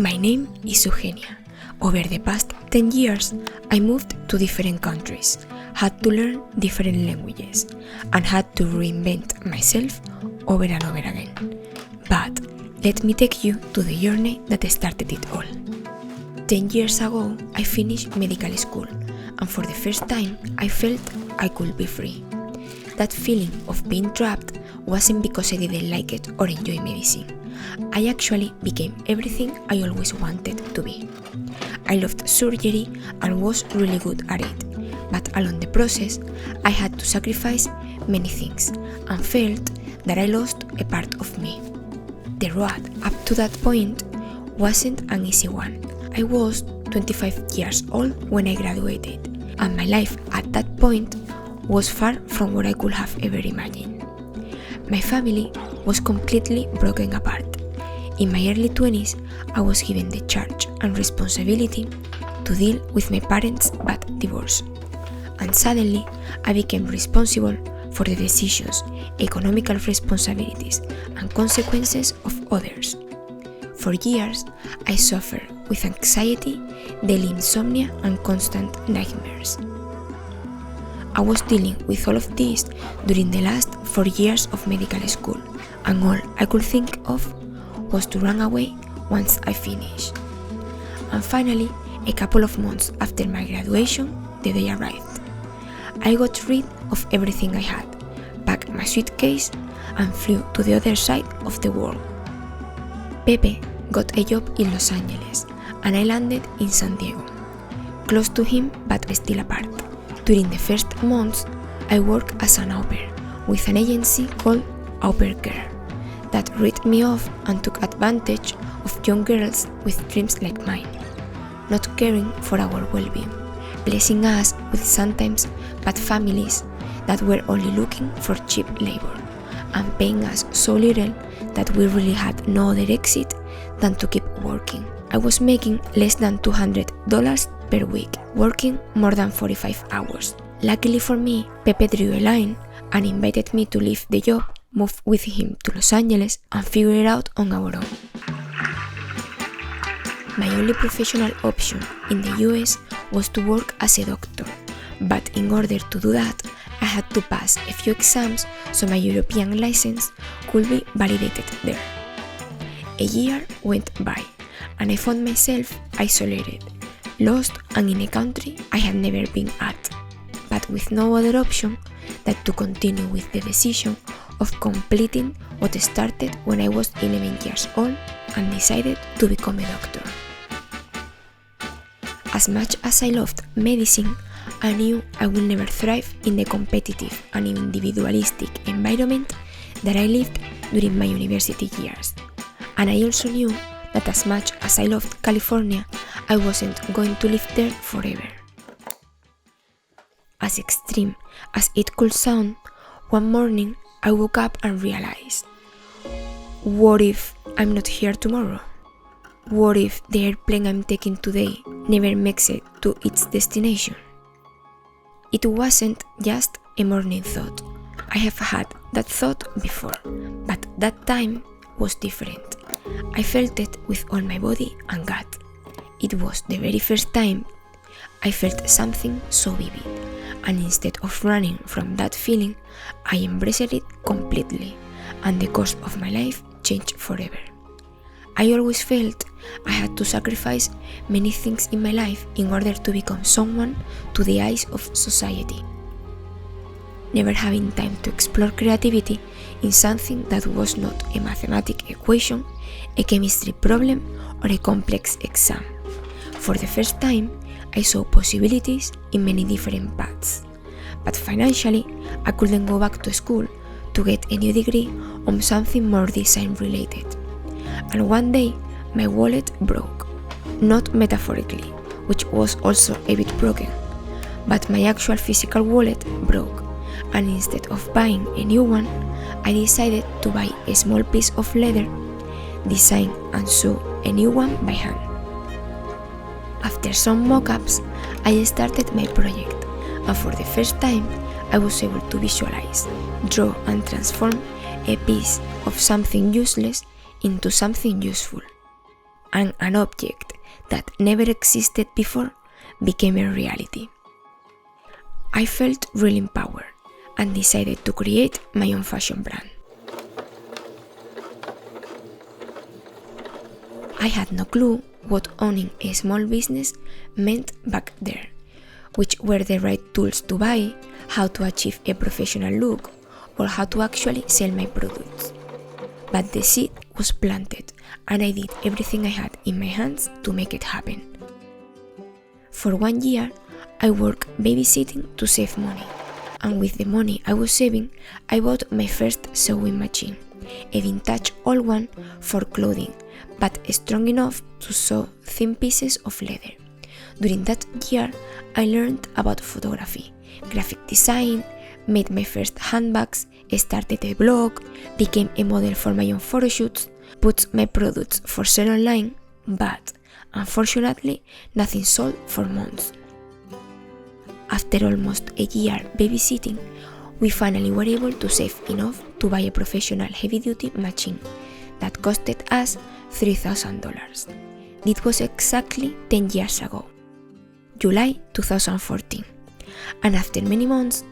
My name is Eugenia. Over the past 10 years, I moved to different countries, had to learn different languages, and had to reinvent myself over and over again. But let me take you to the journey that started it all. 10 years ago, I finished medical school, and for the first time, I felt I could be free. That feeling of being trapped wasn't because I didn't like it or enjoy medicine. I actually became everything I always wanted to be. I loved surgery and was really good at it, but along the process, I had to sacrifice many things and felt that I lost a part of me. The road up to that point wasn't an easy one. I was 25 years old when I graduated, and my life at that point was far from what I could have ever imagined. My family was completely broken apart. In my early 20s, I was given the charge and responsibility to deal with my parents' bad divorce. And suddenly, I became responsible for the decisions, economical responsibilities, and consequences of others. For years, I suffered with anxiety, daily insomnia, and constant nightmares. I was dealing with all of this during the last 4 years of medical school, and all I could think of was to run away once I finished. And finally, a couple of months after my graduation, the day arrived. I got rid of everything I had, packed my suitcase, and flew to the other side of the world. Pepe got a job in Los Angeles, and I landed in San Diego, close to him but still apart. During the first months, I worked as an au pair with an agency called Au Pair Care that ripped me off and took advantage of young girls with dreams like mine, not caring for our well-being, blessing us with sometimes bad families that were only looking for cheap labor, and paying us so little that we really had no other exit than to keep working. I was making less than $200 per week, working more than 45 hours. Luckily for me, Pepe drew a line and invited me to leave the job, move with him to Los Angeles, and figure it out on our own. My only professional option in the US was to work as a doctor, but in order to do that, I had to pass a few exams so my European license could be validated there. A year went by, and I found myself isolated, lost, and in a country I had never been at, but with no other option than to continue with the decision of completing what started when I was 11 years old and decided to become a doctor. As much as I loved medicine, I knew I would never thrive in the competitive and individualistic environment that I lived during my university years. And I also knew that as much as I loved California, I wasn't going to live there forever. As extreme as it could sound, one morning I woke up and realized, what if I'm not here tomorrow? What if the airplane I'm taking today never makes it to its destination? It wasn't just a morning thought. I have had that thought before, but that time was different. I felt it with all my body and gut. It was the very first time I felt something so vivid, and instead of running from that feeling, I embraced it completely, and the course of my life changed forever. I always felt I had to sacrifice many things in my life in order to become someone to the eyes of society, never having time to explore creativity in something that was not a mathematical equation, a chemistry problem, or a complex exam. For the first time, I saw possibilities in many different paths, but financially, I couldn't go back to school to get a new degree on something more design-related. And one day, my wallet broke, not metaphorically, which was also a bit broken, but my actual physical wallet broke, and instead of buying a new one, I decided to buy a small piece of leather, design and sew a new one by hand. After some mock-ups, I started my project, and for the first time, I was able to visualize, draw and transform a piece of something useless into something useful. and an object that never existed before became a reality. I felt really empowered and decided to create my own fashion brand. I had no clue what owning a small business meant back there, which were the right tools to buy, how to achieve a professional look, or how to actually sell my products. But the seed was planted, and I did everything I had in my hands to make it happen. For 1 year, I worked babysitting to save money, and with the money I was saving, I bought my first sewing machine, a vintage old one for clothing, but strong enough to sew thin pieces of leather. During that year, I learned about photography, graphic design, made my first handbags, started a blog, became a model for my own photo shoots, put my products for sale online, but unfortunately, nothing sold for months. After almost a year babysitting, we finally were able to save enough to buy a professional heavy-duty machine that costed us $3,000. It was exactly 10 years ago, July 2014, and after many months,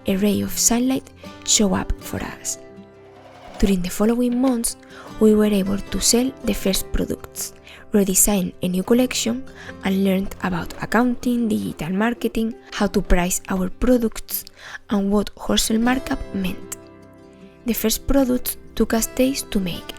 a ray of sunlight showed up for us. During the following months, we were able to sell the first products, redesign a new collection, and learned about accounting, digital marketing, how to price our products, and what wholesale markup meant. The first products took us days to make,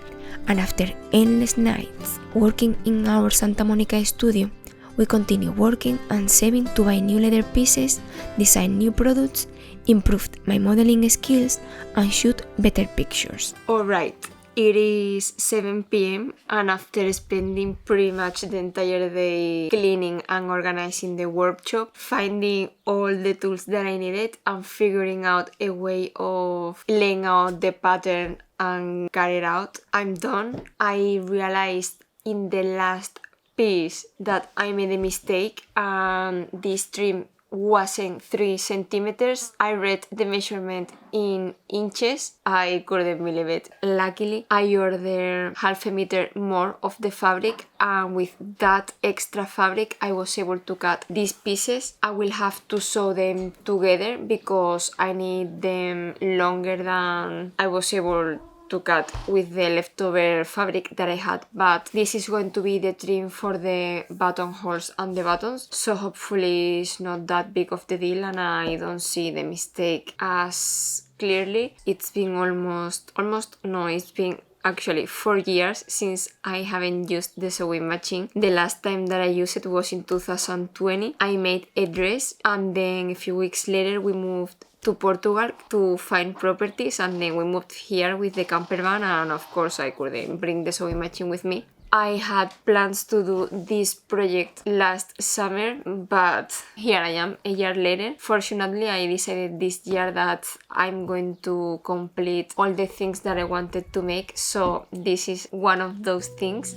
and after endless nights working in our Santa Monica studio, we continued working and saving to buy new leather pieces, design new products, improved my modeling skills, and shoot better pictures. Alright, it is 7 p.m. and after spending pretty much the entire day cleaning and organizing the workshop, finding all the tools that I needed and figuring out a way of laying out the pattern and carry it out, I'm done. I realized in the last piece that I made a mistake and this trim wasn't 3 centimeters. I read the measurement in inches. I couldn't believe it. Luckily, I ordered half a meter more of the fabric, and with that extra fabric I was able to cut these pieces. I will have to sew them together because I need them longer than I was able to cut with the leftover fabric that I had, but this is going to be the trim for the buttonholes and the buttons, so hopefully it's not that big of the deal and I don't see the mistake as clearly. It's been it's been actually 4 years since I haven't used the sewing machine. The last time that I used it was in 2020. I made a dress and then a few weeks later we moved to Portugal to find properties, and then we moved here with the camper van, and of course I couldn't bring the sewing machine with me. I had plans to do this project last summer, but here I am a year later. Fortunately, I decided this year that I'm going to complete all the things that I wanted to make, so this is one of those things.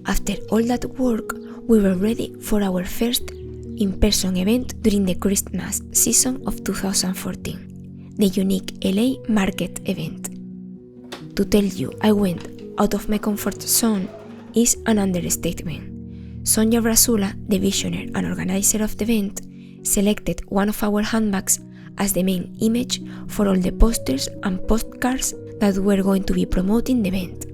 After all that work, we were ready for our first in-person event during the Christmas season of 2014, the unique LA Market event. To tell you I went out of my comfort zone is an understatement. Sonia Brasula, the visionary and organizer of the event, selected one of our handbags as the main image for all the posters and postcards that were going to be promoting the event.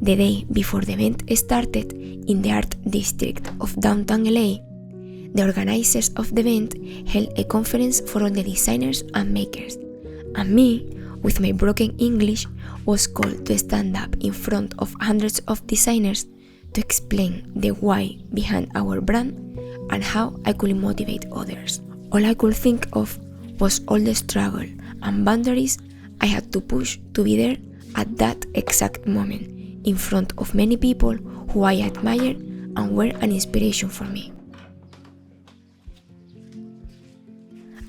The day before the event started, in the art district of downtown LA, the organizers of the event held a conference for all the designers and makers, and me, with my broken English, was called to stand up in front of hundreds of designers to explain the why behind our brand and how I could motivate others. All I could think of was all the struggle and boundaries I had to push to be there at that exact moment, in front of many people who I admired and were an inspiration for me.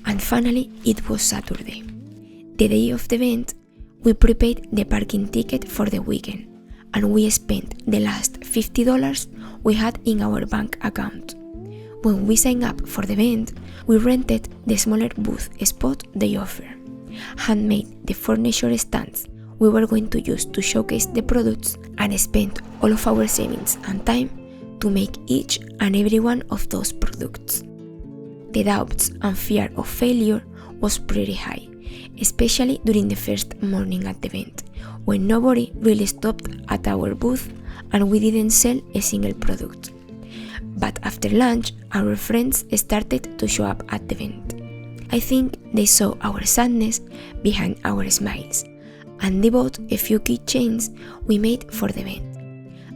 And finally, it was Saturday. The day of the event, we prepaid the parking ticket for the weekend, and we spent the last $50 we had in our bank account. When we signed up for the event, we rented the smaller booth spot they offer, handmade the furniture stands, we were going to use to showcase the products and spend all of our savings and time to make each and every one of those products. The doubts and fear of failure was pretty high, especially during the first morning at the event, when nobody really stopped at our booth and we didn't sell a single product. But after lunch, our friends started to show up at the event. I think they saw our sadness behind our smiles, and they bought a few keychains we made for the event.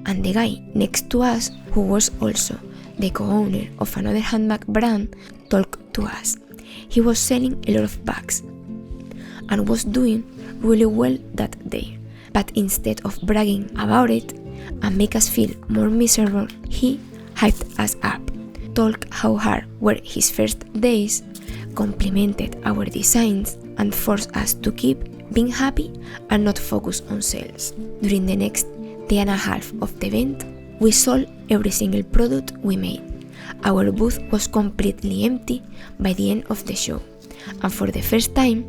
And the guy next to us, who was also the co-owner of another handbag brand, talked to us. He was selling a lot of bags and was doing really well that day. But instead of bragging about it and make us feel more miserable, he hyped us up, told how hard were his first days, complimented our designs, and forced us to keep being happy and not focus on sales. During the next day and a half of the event, we sold every single product we made. Our booth was completely empty by the end of the show, and for the first time,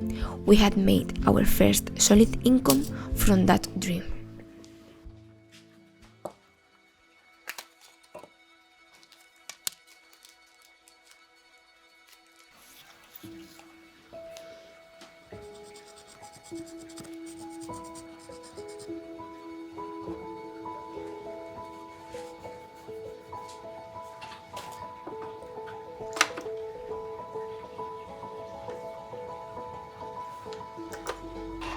we had made our first solid income from that dream.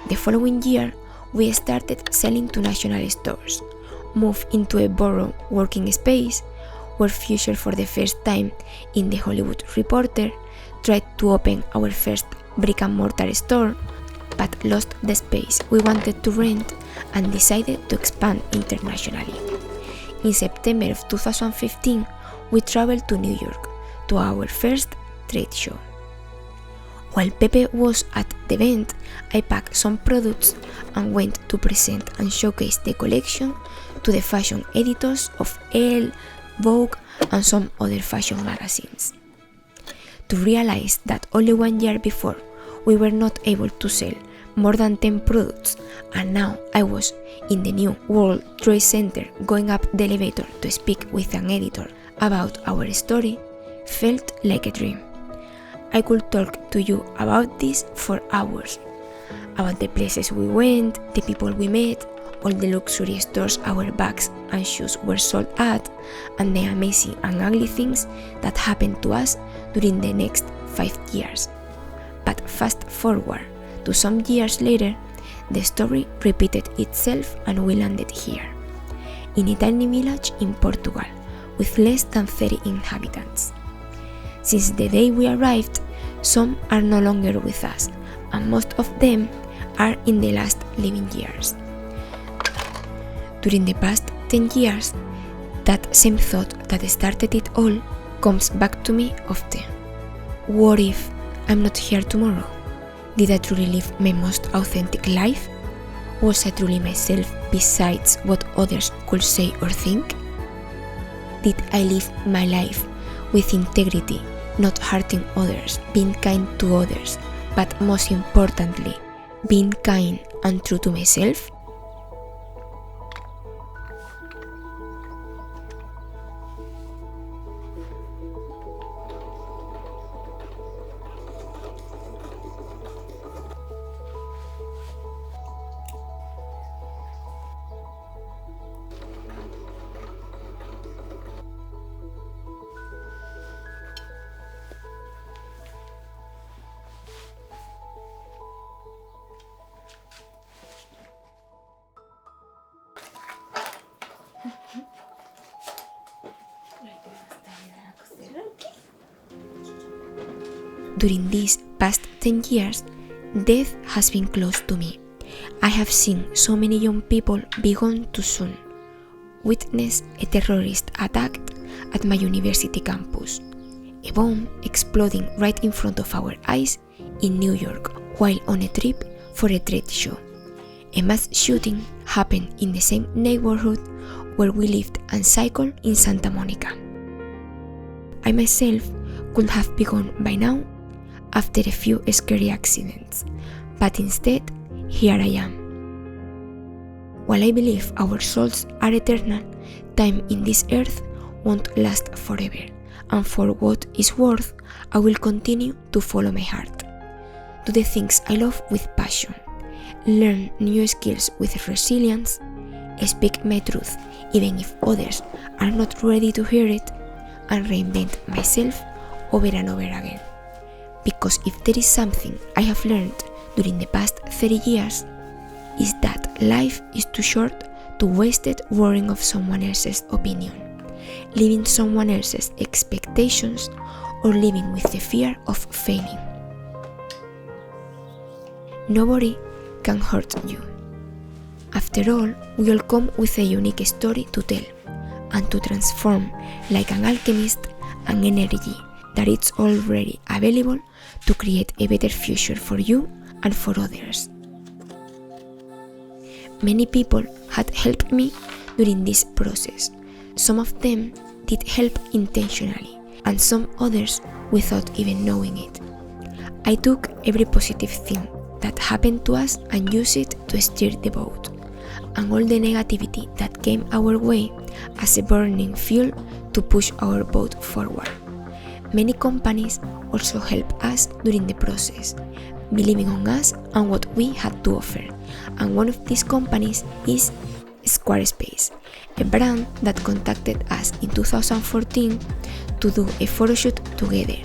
The following year, we started selling to national stores, moved into a borough working space, were featured for the first time in The Hollywood Reporter, tried to open our first brick-and-mortar store, but lost the space we wanted to rent and decided to expand internationally. In September of 2015, we traveled to New York to our first trade show. While Pepe was at the event, I packed some products and went to present and showcase the collection to the fashion editors of Elle, Vogue, and some other fashion magazines. To realize that only 1 year before, we were not able to sell more than 10 products, and now I was in the new World Trade Center going up the elevator to speak with an editor about our story, felt like a dream. I could talk to you about this for hours, about the places we went, the people we met, all the luxury stores our bags and shoes were sold at, and the amazing and ugly things that happened to us during the next 5 years. But fast forward to some years later, the story repeated itself and we landed here, in a tiny village in Portugal, with less than 30 inhabitants. Since the day we arrived, some are no longer with us, and most of them are in the last living years. During the past 10 years, that same thought that started it all comes back to me often. What if I'm not here tomorrow? Did I truly live my most authentic life? Was I truly myself besides what others could say or think? Did I live my life with integrity, not hurting others, being kind to others, but most importantly, being kind and true to myself? During these past 10 years, death has been close to me. I have seen so many young people be gone too soon, witness a terrorist attack at my university campus, a bomb exploding right in front of our eyes in New York while on a trip for a trade show. A mass shooting happened in the same neighborhood where we lived and cycled in Santa Monica. I myself could have been gone by now after a few scary accidents, but instead, here I am. While I believe our souls are eternal, time in this earth won't last forever, and for what is worth, I will continue to follow my heart. Do the things I love with passion, learn new skills with resilience, speak my truth even if others are not ready to hear it, and reinvent myself over and over again. Because if there is something I have learned during the past 30 years, is that life is too short to waste it worrying of someone else's opinion, living someone else's expectations, or living with the fear of failing. Nobody can hurt you. After all, we all come with a unique story to tell, and to transform like an alchemist an energy that is already available to create a better future for you and for others. Many people had helped me during this process. Some of them did help intentionally, and some others without even knowing it. I took every positive thing that happened to us and used it to steer the boat, and all the negativity that came our way as a burning fuel to push our boat forward. Many companies also helped us during the process, believing on us and what we had to offer, and one of these companies is Squarespace, a brand that contacted us in 2014 to do a photoshoot together,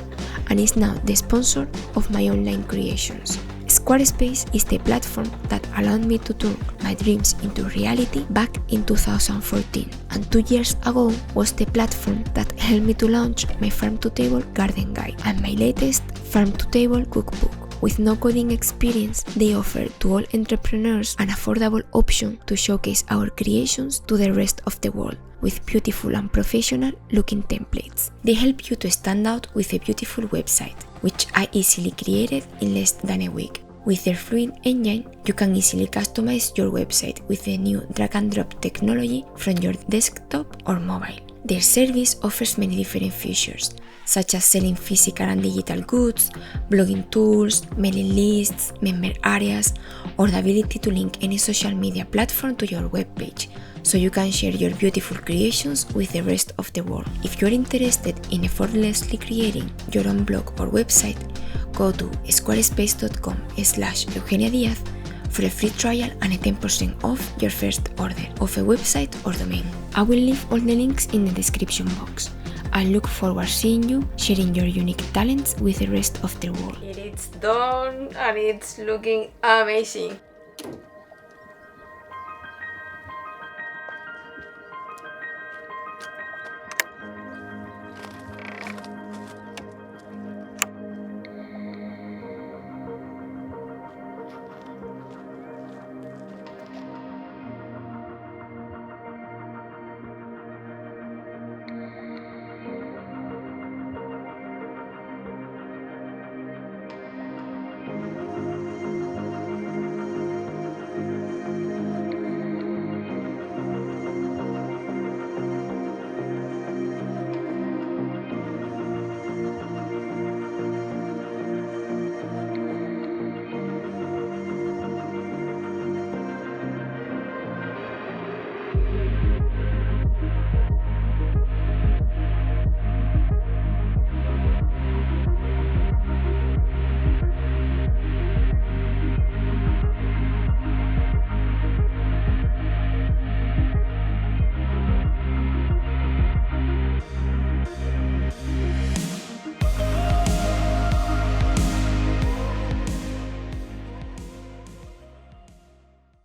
and is now the sponsor of my online creations. Squarespace is the platform that allowed me to turn my dreams into reality back in 2014, and 2 years ago was the platform that helped me to launch my farm-to-table garden guide and my latest farm-to-table cookbook. With no coding experience, they offer to all entrepreneurs an affordable option to showcase our creations to the rest of the world, with beautiful and professional looking templates. They help you to stand out with a beautiful website, which I easily created in less than a week. With their fluid engine, you can easily customize your website with the new drag and drop technology from your desktop or mobile. Their service offers many different features, such as selling physical and digital goods, blogging tools, mailing lists, member areas, or the ability to link any social media platform to your webpage, so you can share your beautiful creations with the rest of the world. If you're interested in effortlessly creating your own blog or website, go to squarespace.com/Eugenia Diaz for a free trial and a 10% off your first order of a website or domain. I will leave all the links in the description box. I look forward to seeing you sharing your unique talents with the rest of the world. It's done and it's looking amazing.